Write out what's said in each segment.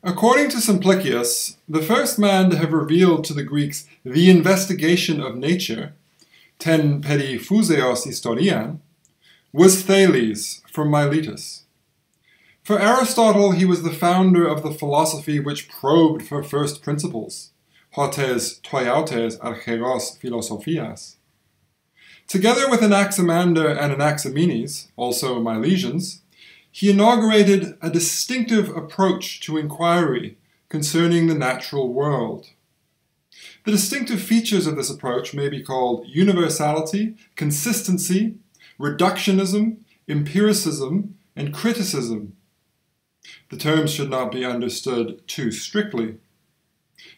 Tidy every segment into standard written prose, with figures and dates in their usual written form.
According to Simplicius, the first man to have revealed to the Greeks the investigation of nature, ten periphuseos historian, was Thales from Miletus. For Aristotle, he was the founder of the philosophy which probed for first principles, hotes toiautes archeros philosophias. Together with Anaximander and Anaximenes, also Milesians, he inaugurated a distinctive approach to inquiry concerning the natural world. The distinctive features of this approach may be called universality, consistency, reductionism, empiricism, and criticism. The terms should not be understood too strictly,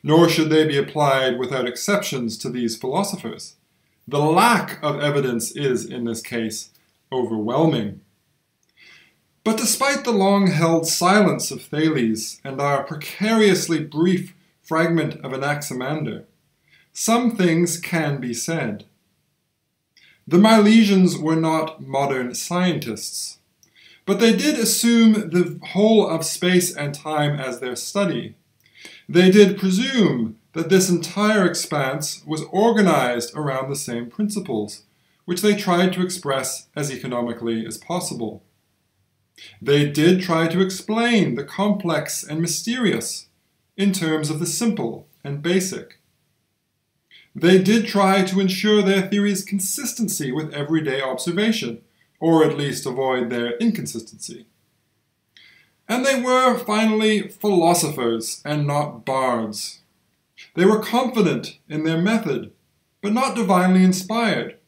nor should they be applied without exceptions to these philosophers. The lack of evidence is, in this case, overwhelming. But despite the long-held silence of Thales and our precariously brief fragment of Anaximander, some things can be said. The Milesians were not modern scientists, but they did assume the whole of space and time as their study. They did presume that this entire expanse was organized around the same principles, which they tried to express as economically as possible. They did try to explain the complex and mysterious in terms of the simple and basic. They did try to ensure their theory's consistency with everyday observation, or at least avoid their inconsistency. And they were, finally, philosophers and not bards. They were confident in their method, but not divinely inspired,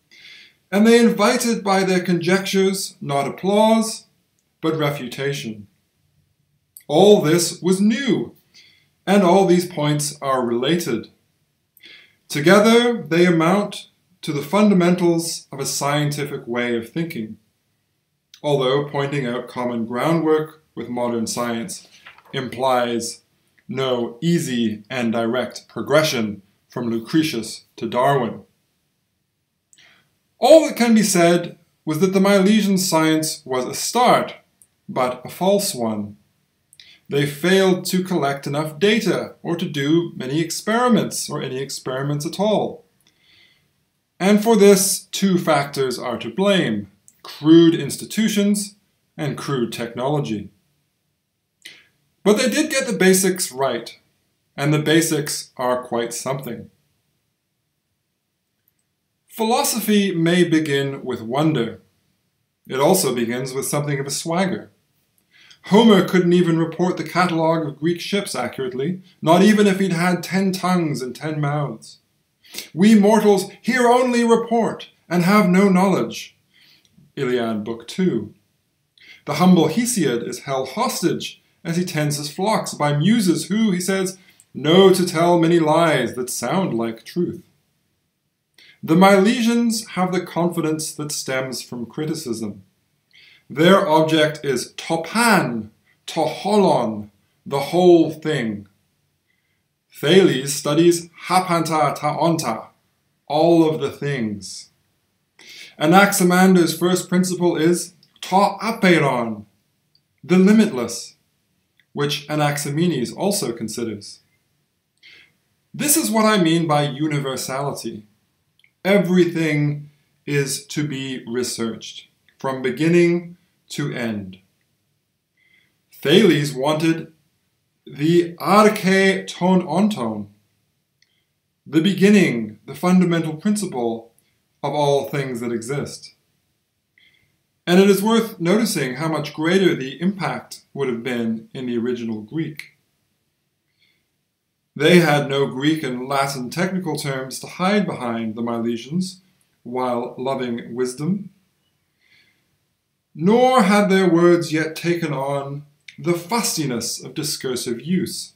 and they invited by their conjectures not applause, but refutation. All this was new, and all these points are related. Together, they amount to the fundamentals of a scientific way of thinking, although pointing out common groundwork with modern science implies no easy and direct progression from Lucretius to Darwin. All that can be said was that the Milesian science was a start, but a false one. They failed to collect enough data or to do many experiments or any experiments at all. And for this, two factors are to blame: crude institutions and crude technology. But they did get the basics right, and the basics are quite something. Philosophy may begin with wonder. It also begins with something of a swagger. Homer couldn't even report the catalogue of Greek ships accurately, not even if he'd had 10 tongues and 10 mouths. We mortals hear only report and have no knowledge. Iliad, Book 2. The humble Hesiod is held hostage as he tends his flocks by muses who, he says, know to tell many lies that sound like truth. The Milesians have the confidence that stems from criticism. Their object is topan, toholon, the whole thing. Thales studies hapanta taonta, all of the things. Anaximander's first principle is ta apeiron, the limitless, which Anaximenes also considers. This is what I mean by universality. Everything is to be researched, from beginning to end. Thales wanted the arche ton onton, the beginning, the fundamental principle of all things that exist. And it is worth noticing how much greater the impact would have been in the original Greek. They had no Greek and Latin technical terms to hide behind, the Milesians, while loving wisdom. Nor had their words yet taken on the fustiness of discursive use.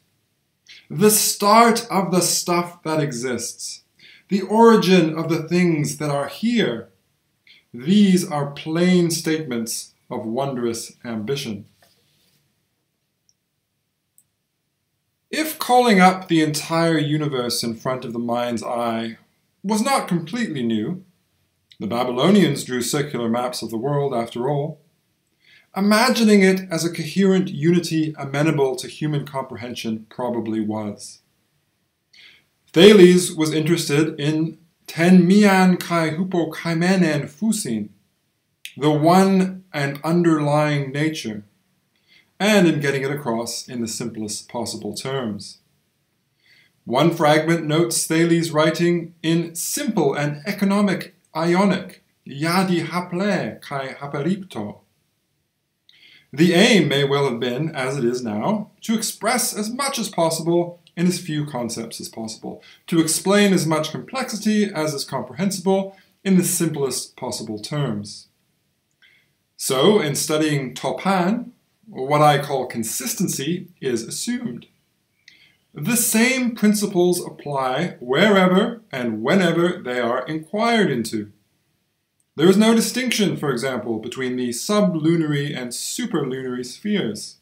The start of the stuff that exists, the origin of the things that are here, these are plain statements of wondrous ambition. If calling up the entire universe in front of the mind's eye was not completely new, the Babylonians drew circular maps of the world after all, imagining it as a coherent unity amenable to human comprehension probably was. Thales was interested in ten mian kai hupo kaimenen fusin, the one and underlying nature, and in getting it across in the simplest possible terms. One fragment notes Thales' writing in simple and economic Ionic, yadi haple kai haperipto. The aim may well have been, as it is now, to express as much as possible in as few concepts as possible, to explain as much complexity as is comprehensible in the simplest possible terms. So, in studying topan, what I call consistency is assumed. The same principles apply wherever and whenever they are inquired into. There is no distinction, for example, between the sublunary and superlunary spheres.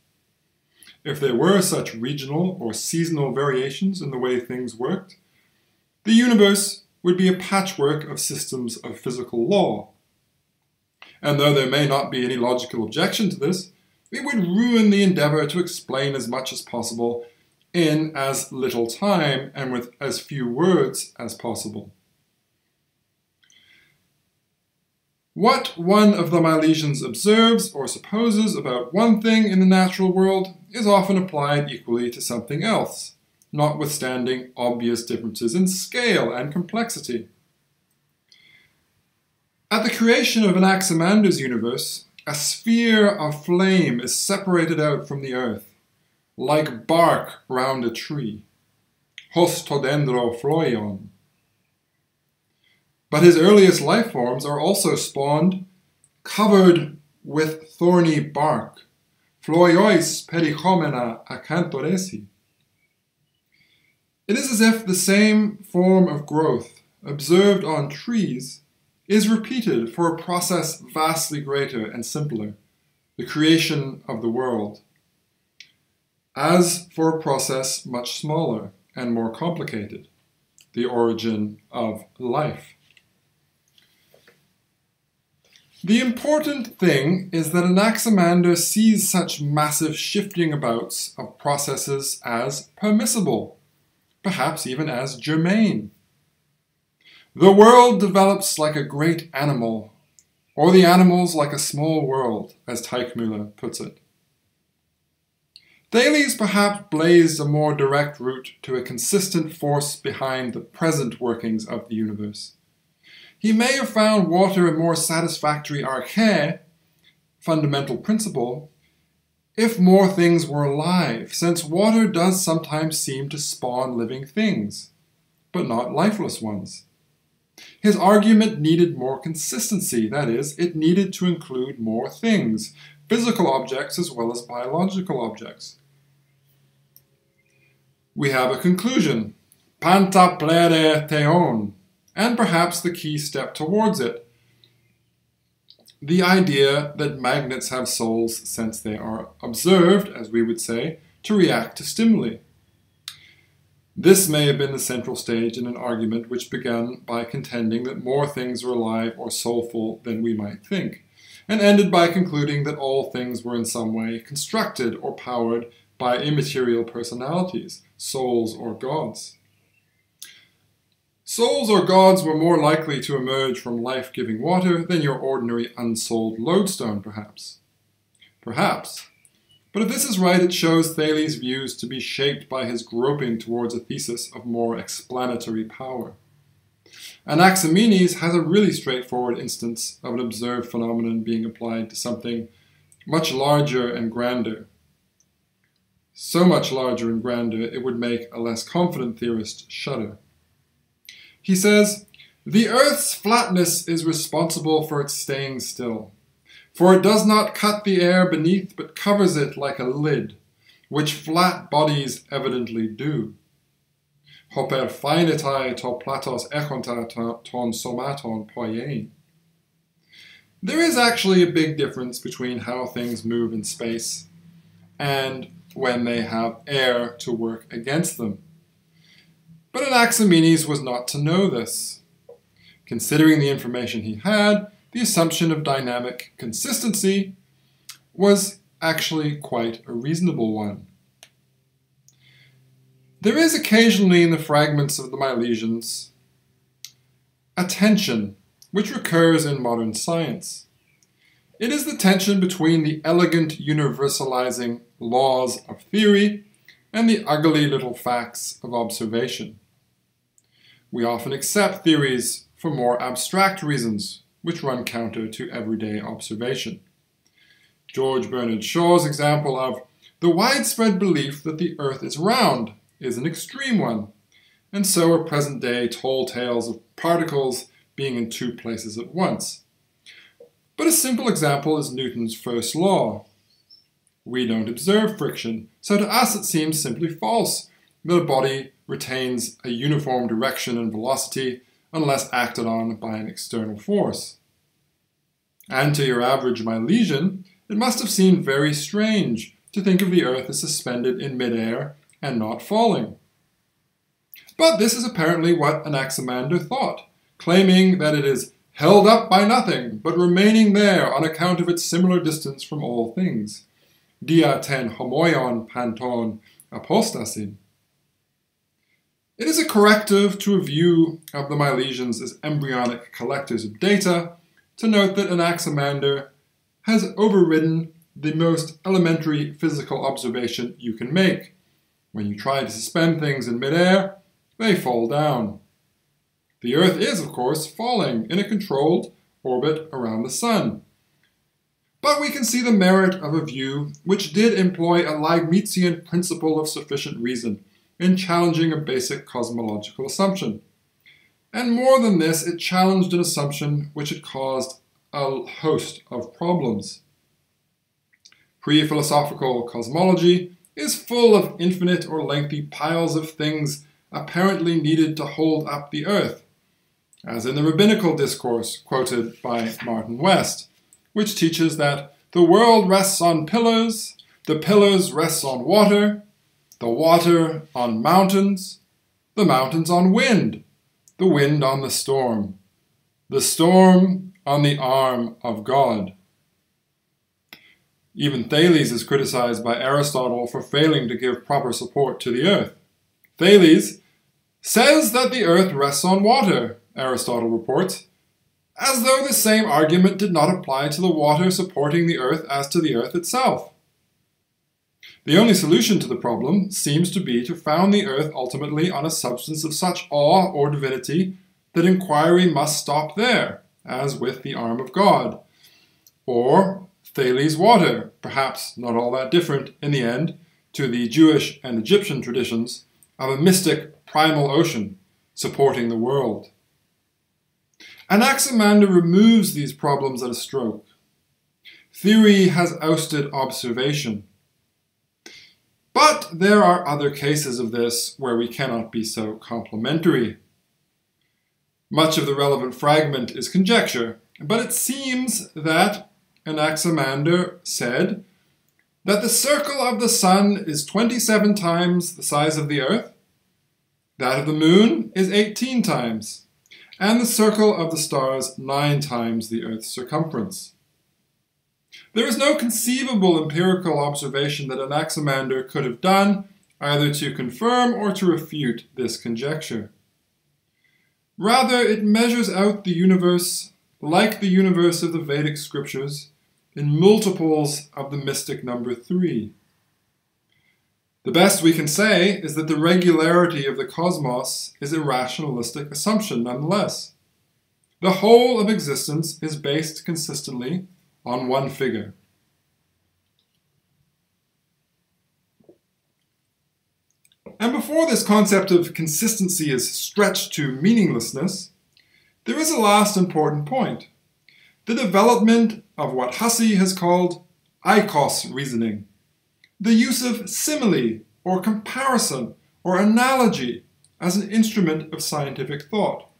If there were such regional or seasonal variations in the way things worked, the universe would be a patchwork of systems of physical law. And though there may not be any logical objection to this, it would ruin the endeavor to explain as much as possible in as little time and with as few words as possible. What one of the Milesians observes or supposes about one thing in the natural world is often applied equally to something else, notwithstanding obvious differences in scale and complexity. At the creation of Anaximander's universe, a sphere of flame is separated out from the earth, like bark round a tree. Hos to dendro phloion. But his earliest life forms are also spawned covered with thorny bark. Phloiois perichomena acanthoresi. It is as if the same form of growth observed on trees is repeated for a process vastly greater and simpler, the creation of the world, as for a process much smaller and more complicated, the origin of life. The important thing is that Anaximander sees such massive shifting abouts of processes as permissible, perhaps even as germane. The world develops like a great animal, or the animals like a small world, as Teichmüller puts it. Thales perhaps blazed a more direct route to a consistent force behind the present workings of the universe. He may have found water a more satisfactory arche, fundamental principle, if more things were alive, since water does sometimes seem to spawn living things, but not lifeless ones. His argument needed more consistency, that is, it needed to include more things, physical objects as well as biological objects. We have a conclusion, pantaplere theon, and perhaps the key step towards it, the idea that magnets have souls since they are observed, as we would say, to react to stimuli. This may have been the central stage in an argument which began by contending that more things are alive or soulful than we might think, and ended by concluding that all things were in some way constructed or powered by immaterial personalities, souls or gods. Souls or gods were more likely to emerge from life-giving water than your ordinary unsouled lodestone, perhaps. Perhaps. But if this is right, it shows Thales' views to be shaped by his groping towards a thesis of more explanatory power. Anaximenes has a really straightforward instance of an observed phenomenon being applied to something much larger and grander. So much larger and grander it would make a less confident theorist shudder. He says, "The earth's flatness is responsible for its staying still, for it does not cut the air beneath, but covers it like a lid, which flat bodies evidently do. Hoper phaenetai to platos echonta ton somaton poiein." There is actually a big difference between how things move in space and when they have air to work against them. But Anaximenes was not to know this. Considering the information he had, the assumption of dynamic consistency was actually quite a reasonable one. There is occasionally in the fragments of the Milesians a tension which recurs in modern science. It is the tension between the elegant universalizing laws of theory and the ugly little facts of observation. We often accept theories for more abstract reasons, which run counter to everyday observation. George Bernard Shaw's example of the widespread belief that the earth is round is an extreme one, and so are present-day tall tales of particles being in two places at once. But a simple example is Newton's first law. We don't observe friction, so to us it seems simply false that a body retains a uniform direction and velocity unless acted on by an external force. And to your average Milesian, it must have seemed very strange to think of the earth as suspended in midair and not falling. But this is apparently what Anaximander thought, claiming that it is held up by nothing, but remaining there on account of its similar distance from all things. Dia ten homoion panton apostasin. It is a corrective to a view of the Milesians as embryonic collectors of data to note that Anaximander has overridden the most elementary physical observation you can make. When you try to suspend things in midair, they fall down. The Earth is, of course, falling in a controlled orbit around the Sun. But we can see the merit of a view which did employ a Leibnizian principle of sufficient reason in challenging a basic cosmological assumption. And more than this, it challenged an assumption which had caused a host of problems. Pre-philosophical cosmology is full of infinite or lengthy piles of things apparently needed to hold up the earth, as in the rabbinical discourse quoted by Martin West, which teaches that the world rests on pillars, the pillars rest on water, the water on mountains, the mountains on wind, the wind on the storm on the arm of God. Even Thales is criticized by Aristotle for failing to give proper support to the earth. Thales says that the earth rests on water, Aristotle reports, as though the same argument did not apply to the water supporting the earth as to the earth itself. The only solution to the problem seems to be to found the earth ultimately on a substance of such awe or divinity that inquiry must stop there, as with the arm of God, or Thales' water, perhaps not all that different in the end to the Jewish and Egyptian traditions of a mystic primal ocean supporting the world. Anaximander removes these problems at a stroke. Theory has ousted observation. But there are other cases of this where we cannot be so complementary. Much of the relevant fragment is conjecture, but it seems that Anaximander said that the circle of the sun is 27 times the size of the earth, that of the moon is 18 times, and the circle of the stars 9 times the earth's circumference. There is no conceivable empirical observation that Anaximander could have done either to confirm or to refute this conjecture. Rather, it measures out the universe like the universe of the Vedic scriptures in multiples of the mystic number 3. The best we can say is that the regularity of the cosmos is a rationalistic assumption nonetheless. The whole of existence is based consistently on one figure. And before this concept of consistency is stretched to meaninglessness, there is a last important point: the development of what Hussey has called eikos reasoning, the use of simile or comparison or analogy as an instrument of scientific thought.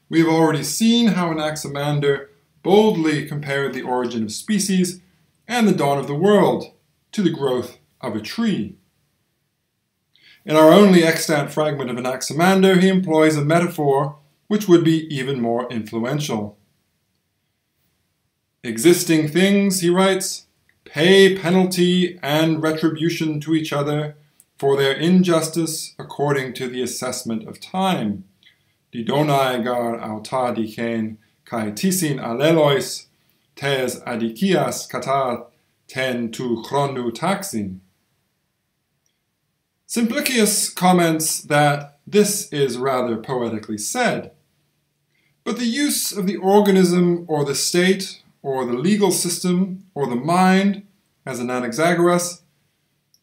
We have already seen how Anaximander boldly compared the origin of species and the dawn of the world to the growth of a tree. In our only extant fragment of Anaximander, he employs a metaphor which would be even more influential. Existing things, he writes, pay penalty and retribution to each other for their injustice according to the assessment of time. Didonai gar auta dichen kai tisin alelois tes adikias kata ten tu chronu taxin. Simplicius comments that this is rather poetically said, but the use of the organism or the state or the legal system or the mind as an Anaxagoras,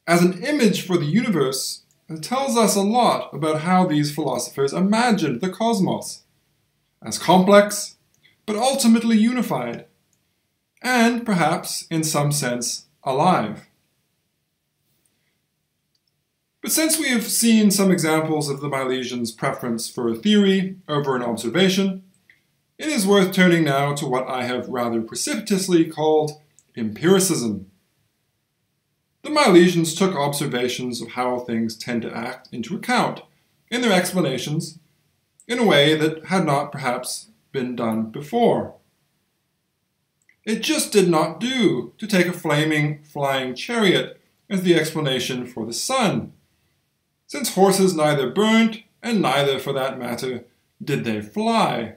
as an image for the universe, tells us a lot about how these philosophers imagined the cosmos, as complex, but ultimately unified, and perhaps, in some sense, alive. But since we have seen some examples of the Milesians' preference for a theory over an observation, it is worth turning now to what I have rather precipitously called empiricism. The Milesians took observations of how things tend to act into account in their explanations in a way that had not perhaps been done before. It just did not do to take a flaming, flying chariot as the explanation for the sun, since horses neither burnt, and neither, for that matter, did they fly.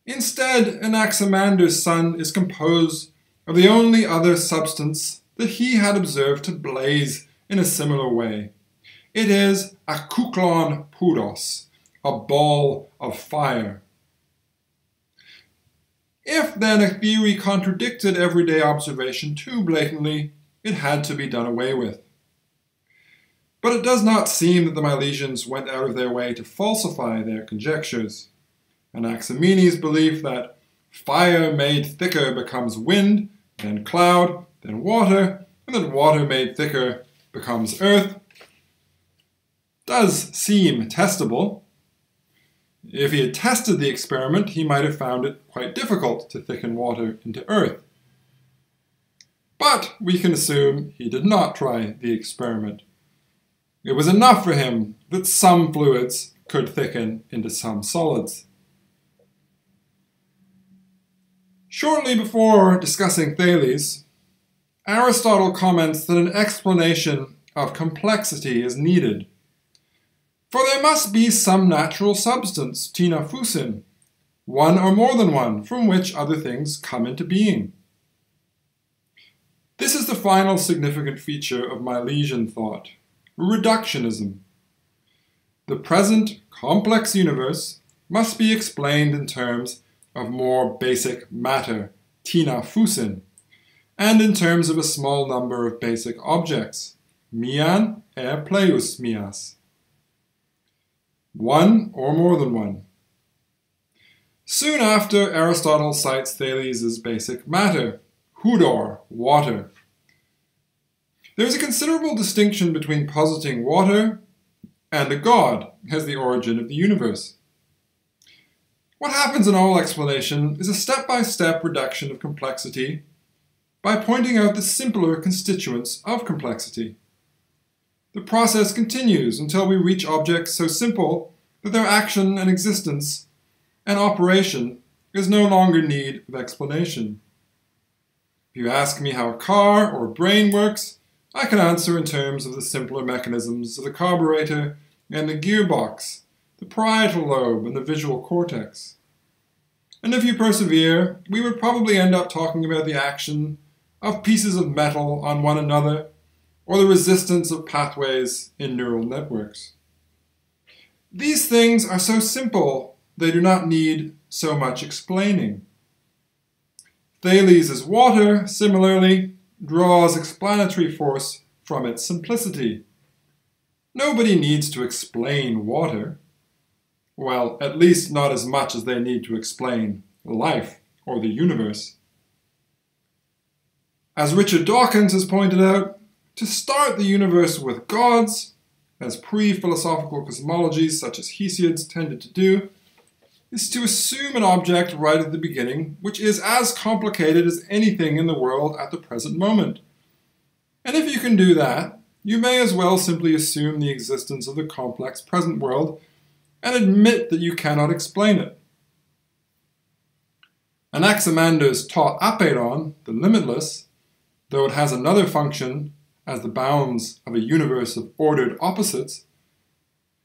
Instead, Anaximander's sun is composed of the only other substance that he had observed to blaze in a similar way. It is a kuklon pouros, a ball of fire. If then a theory contradicted everyday observation too blatantly, it had to be done away with. But it does not seem that the Milesians went out of their way to falsify their conjectures. Anaximenes' belief that fire made thicker becomes wind, then cloud, then water, and that water made thicker becomes earth, does seem testable. If he had tested the experiment, he might have found it quite difficult to thicken water into earth. But we can assume he did not try the experiment. It was enough for him that some fluids could thicken into some solids. Shortly before discussing Thales, Aristotle comments that an explanation of complexity is needed. For there must be some natural substance, tina fusin, one or more than one, from which other things come into being. This is the final significant feature of Milesian thought, reductionism. The present complex universe must be explained in terms of more basic matter, tina fusin, and in terms of a small number of basic objects, mian pleus mias. One or more than one. Soon after, Aristotle cites Thales' basic matter, hudor, water. There is a considerable distinction between positing water and a god as the origin of the universe. What happens in all explanation is a step-by-step reduction of complexity by pointing out the simpler constituents of complexity. The process continues until we reach objects so simple that their action and existence and operation is no longer need of explanation. If you ask me how a car or a brain works, I can answer in terms of the simpler mechanisms of the carburetor and the gearbox, the parietal lobe and the visual cortex. And if you persevere, we would probably end up talking about the action of pieces of metal on one another, or the resistance of pathways in neural networks. These things are so simple, they do not need so much explaining. Thales' water, similarly, draws explanatory force from its simplicity. Nobody needs to explain water. Well, at least not as much as they need to explain life or the universe. As Richard Dawkins has pointed out, to start the universe with gods, as pre-philosophical cosmologies such as Hesiod's tended to do, is to assume an object right at the beginning which is as complicated as anything in the world at the present moment. And if you can do that, you may as well simply assume the existence of the complex present world and admit that you cannot explain it. Anaximander's ta apeiron, the limitless, though it has another function as the bounds of a universe of ordered opposites,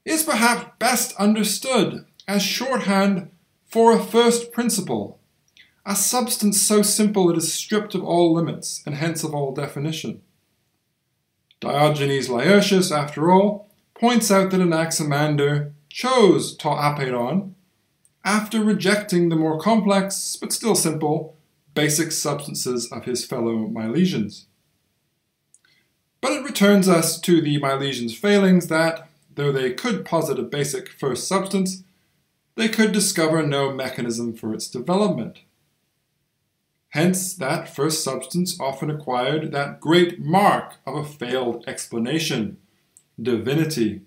is perhaps best understood as shorthand for a first principle, a substance so simple it is stripped of all limits and hence of all definition. Diogenes Laertius, after all, points out that Anaximander chose ta apeiron after rejecting the more complex, but still simple, basic substances of his fellow Milesians. But it returns us to the Milesians' failings that, though they could posit a basic first substance, they could discover no mechanism for its development. Hence, that first substance often acquired that great mark of a failed explanation, divinity.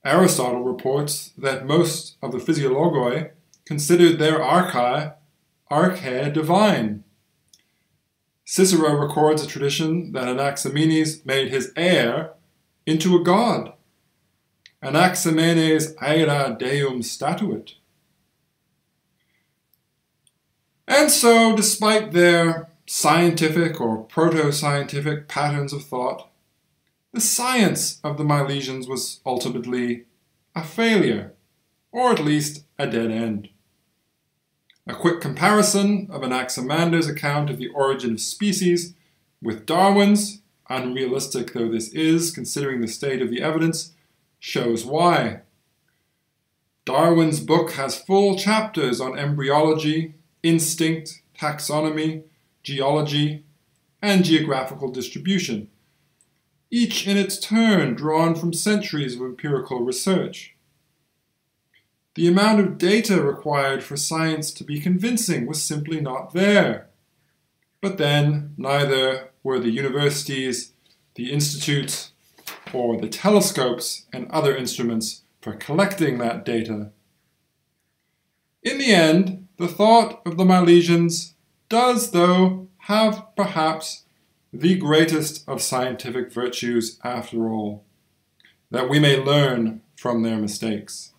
Aristotle reports that most of the physiologoi considered their archae divine. Cicero records a tradition that Anaximenes made his heir into a god. Anaximenes aera deum statuit. And so, despite their scientific or proto-scientific patterns of thought, the science of the Milesians was ultimately a failure, or at least a dead end. A quick comparison of Anaximander's account of the origin of species with Darwin's, unrealistic though this is considering the state of the evidence, shows why. Darwin's book has full chapters on embryology, instinct, taxonomy, geology, and geographical distribution, each in its turn drawn from centuries of empirical research. The amount of data required for science to be convincing was simply not there. But then, neither were the universities, the institutes, or the telescopes and other instruments for collecting that data. In the end, the thought of the Milesians does, though, have perhaps the greatest of scientific virtues after all, that we may learn from their mistakes.